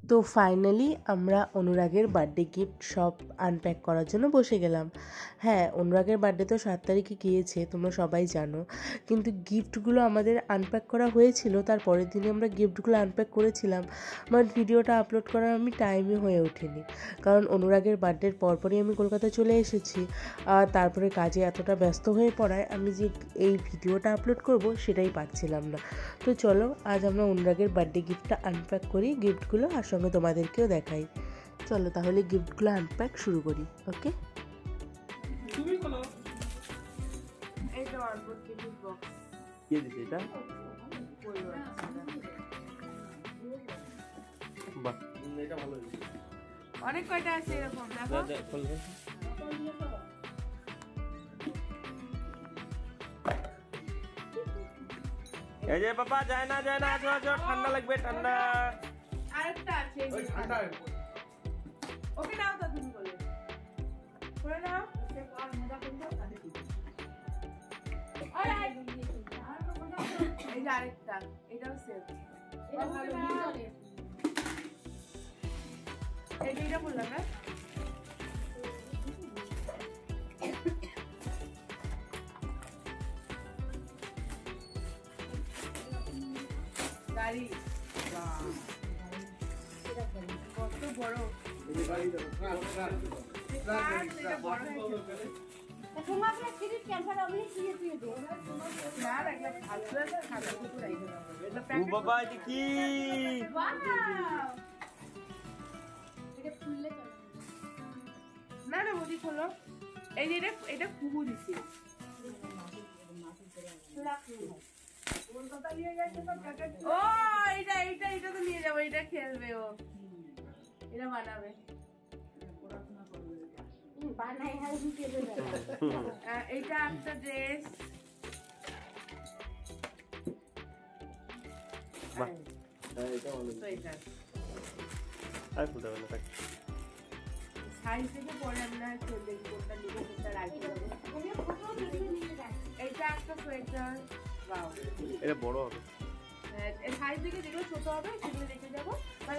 তো ফাইনালি আমরা অনুরাগের বার্থডে গিফট সব আনপ্যাক করার জন্য বসে গেলাম। হ্যাঁ, অনুরাগের বার্থডে তো 7 তারিখে গিয়েছে, তোমরা সবাই জানো। কিন্তু গিফটগুলো আমাদের আনপ্যাক করা হয়েছিল, তার পরের দিনে আমরা গিফটগুলো আনপ্যাক করেছিলাম, বাট ভিডিওটা আপলোড করার আমি টাইমই হয়ে ওঠেনি। কারণ অনুরাগের বার্থডের পরপরই আমি কলকাতা চলে এসেছি, আর তারপরে কাজে এতটা ব্যস্ত হয়ে পড়ায় আমি যে এই ভিডিওটা আপলোড করব সেটাই পারছিলাম না। তো চলো আজ আমরা অনুরাগের বার্থডে গিফটটা আনপ্যাক করি, গিফটগুলো আর সঙ্গে তোমাদেরকেও দেখাই। চলো তাহলে গিফটগুলো আনপ্যাক শুরু করি। ওকে, অনেক কয়টা আছে এরকম দেখো। এই যে বাবা যায় না আজো ঠান্ডা লাগবে, ঠান্ডা। আরেকটা আছে ওই ঠান্ডা। ওকে নাও তো তুমি বলে করে নাও। সে আর মজা করবে আর কি। এই যে আরেকটা, এটাও সেম। এটা ভালো চলে। এইটা বললাম না। গাড়ি কত বড়, বাবা কি না না বলি খোলো। এই যে এটা কুহু দিছি। ও এটা তো নিয়ে যাবো, এটা খেলবে ও, এটা বানাবে। এইটা একটা ড্রেস। সাইজ থেকে পরে আমরা চলে কোনটা নিবো কোনটা রাখবো। এইটা একটা সোয়েটার। ওয়াও, এটা বড় হবে। এই সাইজ থেকে যেগুলো ছোট হবে সেগুলো রেখে যাবো,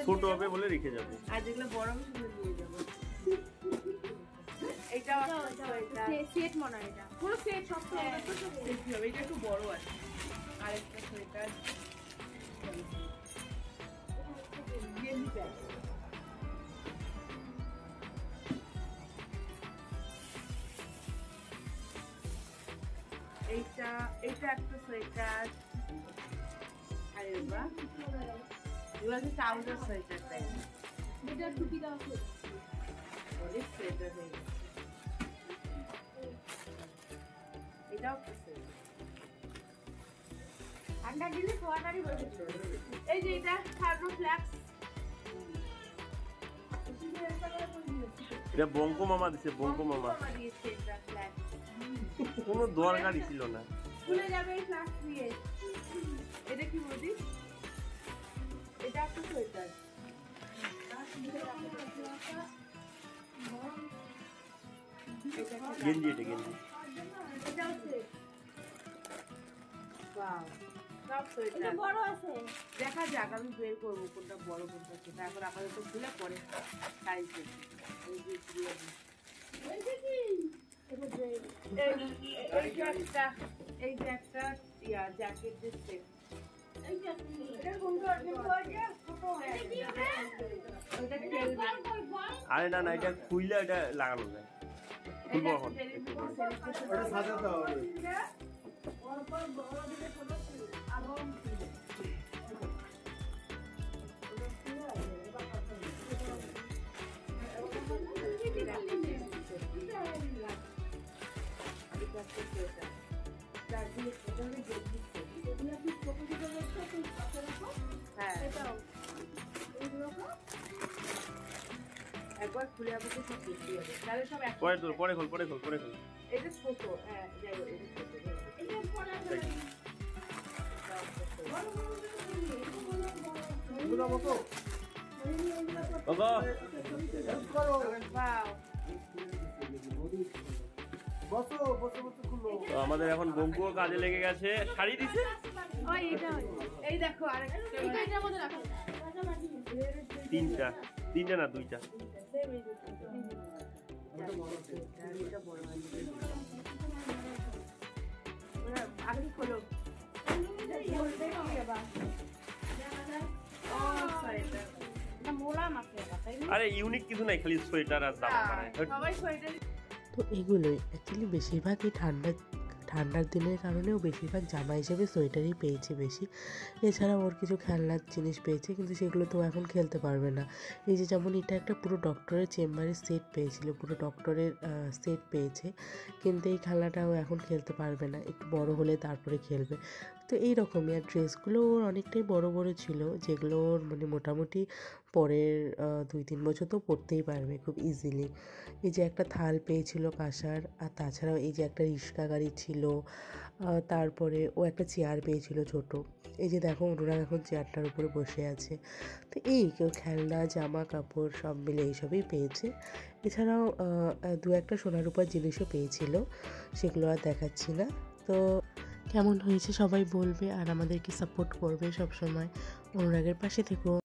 ছোট হবে বলে রেখে যাবো, আর যেগুলো বড় হবে সেগুলো নিয়ে যাবো। এইটা সেট মনে হয়, এটা পুরো সেট সব তো হবে, তো সব সেট হবে। এটা একটু বড় আছে। আর একটা সোয়েটার, গেঞ্জি প্যান্ট। এইটা একটা সোয়েটার। আর এগুলো হচ্ছে ট্রাউজার সোয়েটার টাইপ। এটা টুপি দাও তো, অনেক সোয়েটার হয়ে গেছে। এটাও ঠান্ডা দিলে সোয়াটারই বসে। এই যে এটা থার্মোফ্ল্যাক্স, এটা বঙ্কু মামা দিছে, বঙ্কু মামা দিয়েছে। এটা ফ্ল্যাক্স কোনো দরকারই ছিল না, খুলে যাবে এই ফ্ল্যাক্স দিয়ে। এটা কি বলছিস? এটা একটা সোয়েটার। গেঞ্জি, এটা গেঞ্জি। এটাও সেট। ওয়াও, সব সোয়েটার বড় আছে। দেখা যাক, আমি বের করবো কোনটা বড় কোনটা ছোট। এখন আমাদের তো খুলে পরে সাইজ দেখি। এই যে একটা জ্যাকেট দিচ্ছে। আরে না না, এটা খুইলে এটা লাগানো যায়। খুলবো এখন। একবার খুলে আমাকে সব দেখতে হবে, তাহলে সব পরে খোল। এটা ছোট, হ্যাঁ যাই হোক, এটা ছোট। আমাদের এখন বঙ্কুও কাজে লেগে গেছে, শাড়ি দিছে। এই দেখো আরেকটা তিনটা না দুইটা। আগে খোলো আরে ইউনিক কিছু নাই, খালি সোয়েটার আর জামা বানায়। সবাই সোয়েটার। তো এগুলোই অ্যাকচুয়ালি বেশিরভাগই ঠান্ডার দিনের কারণেও বেশিরভাগ জামা হিসেবে সোয়েটারই পেয়েছে বেশি। এছাড়া ওর কিছু খেলনার জিনিস পেয়েছে, কিন্তু সেগুলো তো এখন খেলতে পারবে না। এই যে যেমন এটা একটা পুরো ডক্টরের চেম্বারের সেট পেয়েছিল, পুরো ডক্টরের সেট পেয়েছে, কিন্তু এই খেলনাটাও এখন খেলতে পারবে না, একটু বড় হলে তারপরে খেলবে। তো এই রকমই। আর ড্রেসগুলো ওর অনেকটাই বড় বড় ছিল, যেগুলো ওর মানে মোটামুটি পরের 2-3 বছর তো পরতেই পারবে খুব ইজিলি। এই যে একটা থাল পেয়েছিল কাঁসার, আর তাছাড়াও এই যে একটা রিক্সা গাড়ি ছিল, তারপরে ও একটা চেয়ার পেয়েছিল ছোট। এই যে দেখো অনুরাগ এখন চেয়ারটার উপরে বসে আছে। তো এই কেউ খেলনা জামা কাপড় সব মিলে এইসবই পেয়েছে। এছাড়াও 2-একটা সোনার রূপার জিনিসও পেয়েছিল, সেগুলো আর দেখাচ্ছি না। তো কেমন হয়েছে সবাই বলবে, আর আমাদেরকে সাপোর্ট করবে সব সময়। অনুরাগের পাশে থেকো।